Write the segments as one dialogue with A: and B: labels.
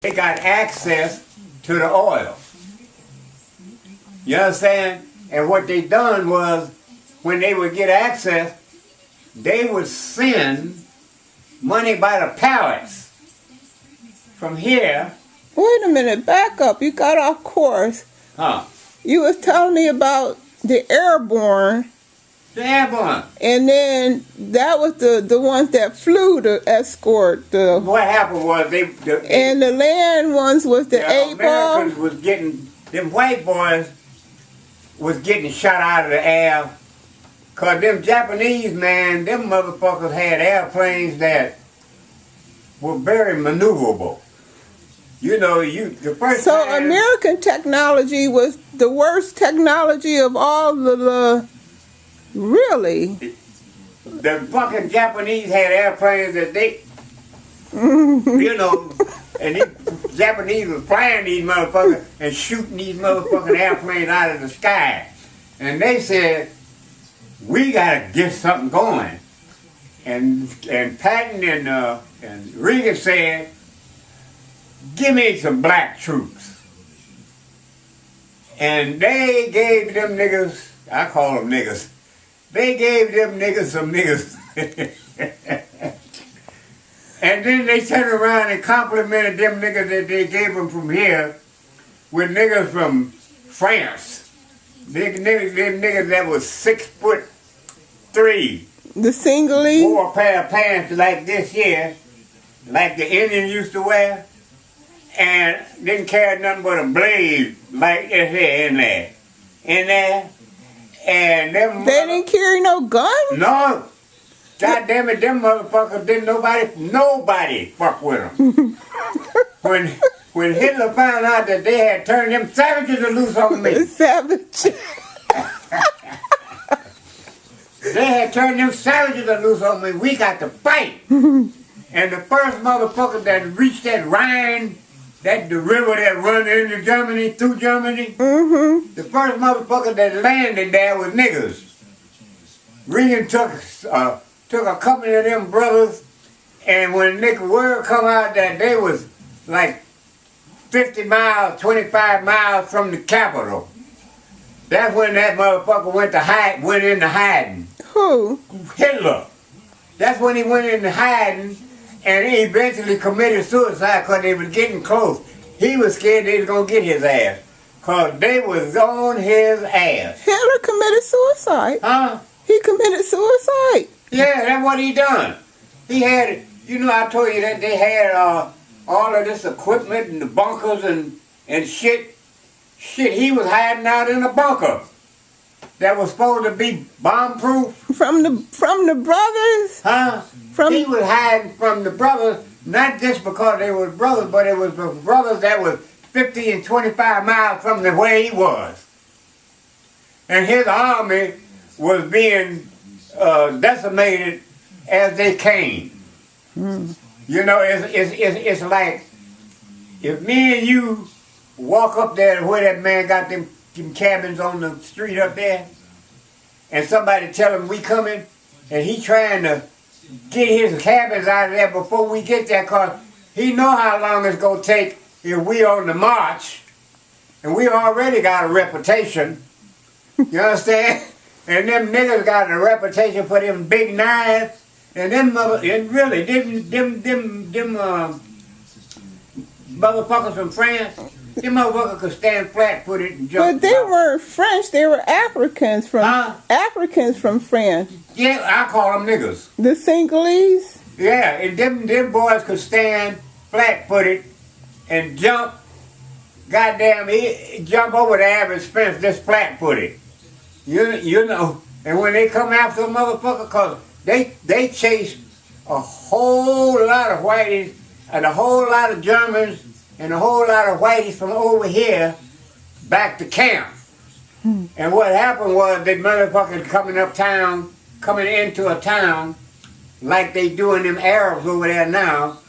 A: They got access to the oil. You understand? And what they done was, when they would get access, they would send money by the pallets from here.
B: Wait a minute, back up. You got off course.
A: Huh?
B: You was telling me about the airborne.
A: The airborne.
B: And then that was the ones that flew to escort the.
A: What happened was
B: and the land ones was the A-ball.
A: Americans was getting, them white boys was getting shot out of the air. Cause them Japanese, man, them motherfuckers had airplanes that were very maneuverable. You know, the first
B: So
A: time,
B: American technology was the worst technology of all the really?
A: the fucking Japanese had airplanes that they, you know, and these Japanese was flying these motherfuckers and shooting these motherfucking airplanes out of the sky. And they said, we gotta get something going. And Patton and Reagan said, give me some black troops. And they gave them niggas, I call them niggas, they gave them niggas some niggas. And then they turned around and complimented them niggas that they gave them from here with niggas from France. Them niggas that was 6'3".
B: The singly?
A: Wore a pair of pants like this here, like the Indians used to wear, and didn't carry nothing but a blade like this here in there. And them
B: They didn't carry no guns?
A: No. God damn it, them motherfuckers didn't nobody fuck with them. when Hitler found out that they had turned them savages loose on me.
B: Savage.
A: They had turned them savages loose on me. We got to fight. And the first motherfucker that reached that Rhine, the river that runs into Germany, through Germany, the first motherfucker that landed there was niggas. Reagan took a couple of them brothers, and when word come out that they was like 50 miles, 25 miles from the capital, that's when that motherfucker went into hiding.
B: Who?
A: Hitler. That's when he went into hiding, and he eventually committed suicide because they was getting close. He was scared they was going to get his ass, because they was on his ass.
B: Hitler committed suicide.
A: Huh?
B: He committed suicide.
A: Yeah, that's what he done. He had, I told you that they had all of this equipment and the bunkers and shit. Shit, he was hiding out in a bunker that was supposed to be bomb-proof.
B: From the brothers?
A: Huh? He was hiding from the brothers, not just because they were brothers, but it was the brothers that was 50 and 25 miles from where he was. And his army was being decimated as they came. You know, it's like if me and you walk up there where that man got them cabins on the street up there, and somebody tell him we coming, and he trying to get his cabins out of there before we get there, cause he know how long it's gonna take if we on the march, and we already got a reputation. You understand? And them niggas got a reputation for them big knives, and them motherfuckers from France, them motherfuckers could stand flat-footed and jump.
B: But they weren't French. They were Africans from France.
A: Yeah, I call them niggas.
B: The Sinhalese.
A: Yeah, and them boys could stand flat-footed and jump. Goddamn, jump over the average fence just flat-footed. You know, and when they come after a motherfucker, cause they chased a whole lot of whiteys and a whole lot of Germans and a whole lot of whiteys from over here back to camp. And what happened was they motherfuckers coming into a town like they doing them Arabs over there now,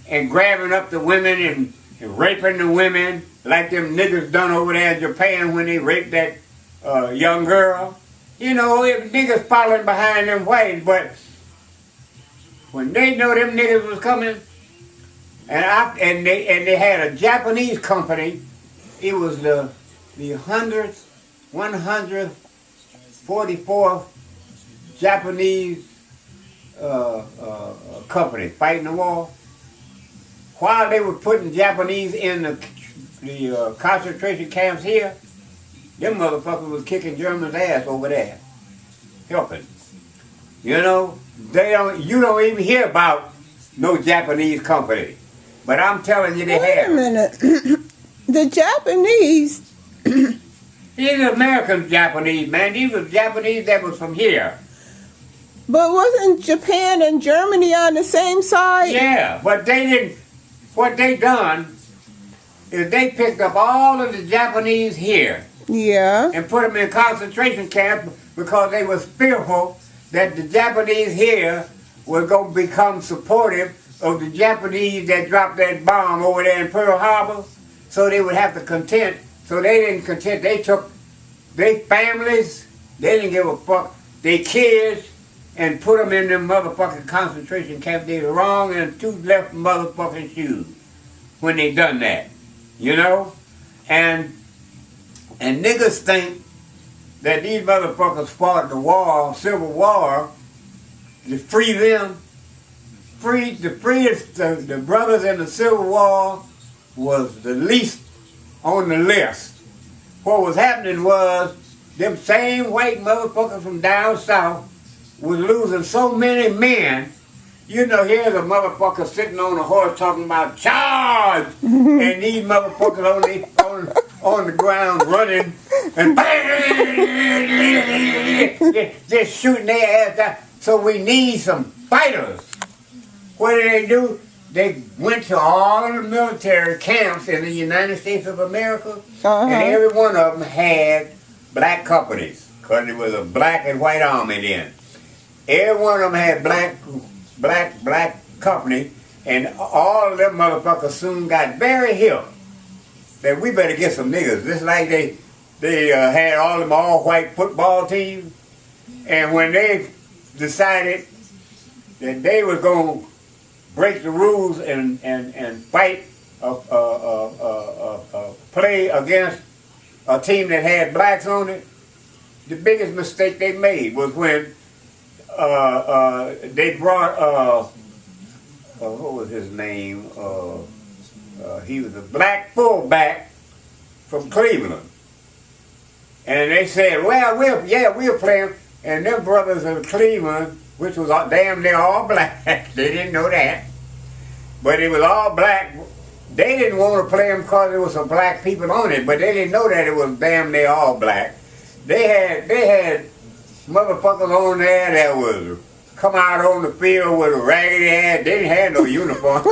A: and grabbing up the women and raping the women like them niggas done over there in Japan when they raped that young girl. You know, if niggas following behind them whites, but when they know them niggas was coming, and they had a Japanese company. It was the 144th Japanese company fighting the war. While they were putting Japanese in the concentration camps here, them motherfuckers was kicking Germans' ass over there, helping. You know, you don't even hear about no Japanese company. But I'm telling you they have.
B: Wait a minute. The Japanese.
A: These are American Japanese, man. These were Japanese that was from here.
B: But wasn't Japan and Germany on the same side?
A: Yeah, but they didn't. What they done is they picked up all of the Japanese here.
B: Yeah.
A: And put them in concentration camps because they was fearful that the Japanese here were going to become supportive of the Japanese that dropped that bomb over there in Pearl Harbor. So they would have to content. So they didn't content. They took their families, they didn't give a fuck, their kids, and put them in them motherfucking concentration camps. They were wrong in two left motherfucking shoes when they done that. You know? And niggas think that these motherfuckers fought the war, Civil War, to free them. The brothers in the Civil War was the least on the list. What was happening was them same white motherfuckers from down south was losing so many men. You know, here's a motherfucker sitting on a horse talking about charge, and these motherfuckers on the ground running and just shooting their ass down. So we need some fighters. What do? They went to all the military camps in the United States of America, and every one of them had black companies, because it was a black and white army then. Every one of them had black company, and all of them motherfuckers soon got very hip that we better get some niggas. Just like they had all them all-white football teams, and when they decided that they were going to break the rules and fight play against a team that had blacks on it, the biggest mistake they made was when they brought what was his name? He was a black fullback from Cleveland, and they said, "Well, we'll play him." And them brothers in Cleveland, which was damn near all black, they didn't know that, but it was all black. They didn't want to play him because there was some black people on it, but they didn't know that it was damn near all black. They had motherfuckers on there that would come out on the field with a raggedy ass. They didn't have no uniform.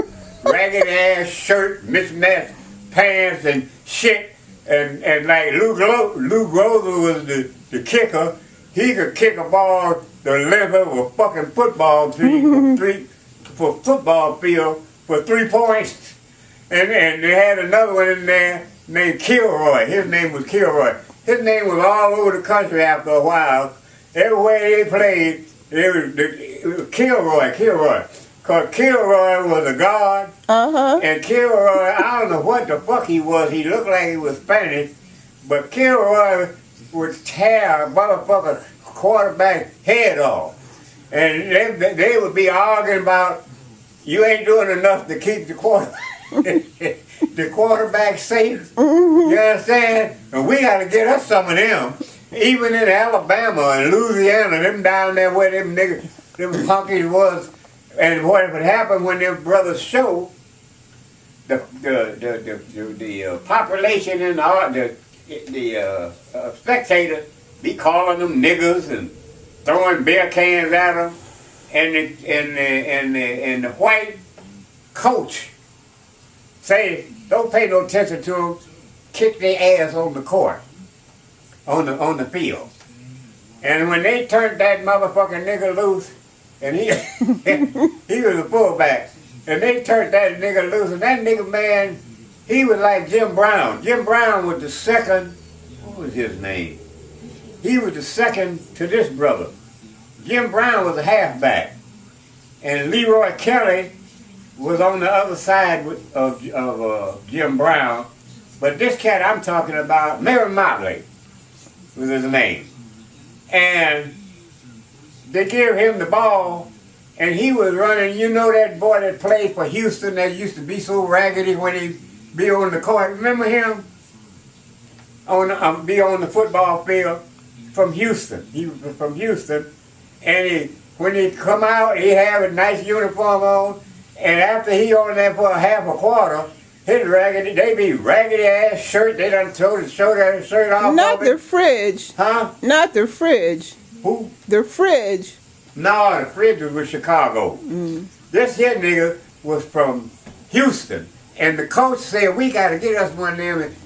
A: Raggedy ass shirt, mismatched pants and shit. And like Lou Grover was the kicker. He could kick a ball the length of a fucking football field for 3 points. And they had another one in there named Kilroy. His name was Kilroy. His name was all over the country after a while. Everywhere they played, it was Kilroy. Because Kilroy was a guard. And Kilroy, I don't know what the fuck he was. He looked like he was Spanish. But Kilroy would tear a motherfucker quarterback head off. And they would be arguing about, you ain't doing enough to keep the quarterback safe. You understand? And we got to get us some of them. Even in Alabama and Louisiana, them down there where them niggas, them punkies was. And what would happen when them brothers show, the population and the spectators be calling them niggas and throwing beer cans at them, and the white coach say, don't pay no attention to them, kick their ass on the court, on the field. And when they turned that motherfucking nigga loose, and he was a fullback, and they turned that nigga loose, and that nigga, man, he was like Jim Brown. Jim Brown was the second, what was his name? He was the second to this brother. Jim Brown was a halfback. And Leroy Kelly was on the other side of Jim Brown. But this cat I'm talking about, Mary Motley was his name. And they gave him the ball, and he was running. You know that boy that played for Houston that used to be so raggedy when he be on the court? Remember him? Be on the football field from Houston. He was from Houston. And when he come out, he have a nice uniform on. And after he on there for half a quarter, his raggedy, they be raggedy ass shirt. They done show that shirt off.
B: Not the fridge.
A: Huh?
B: Not the fridge.
A: Who?
B: The fridge.
A: No, the fridge was with Chicago. This here nigga was from Houston. And the coach said, we got to get us one of them.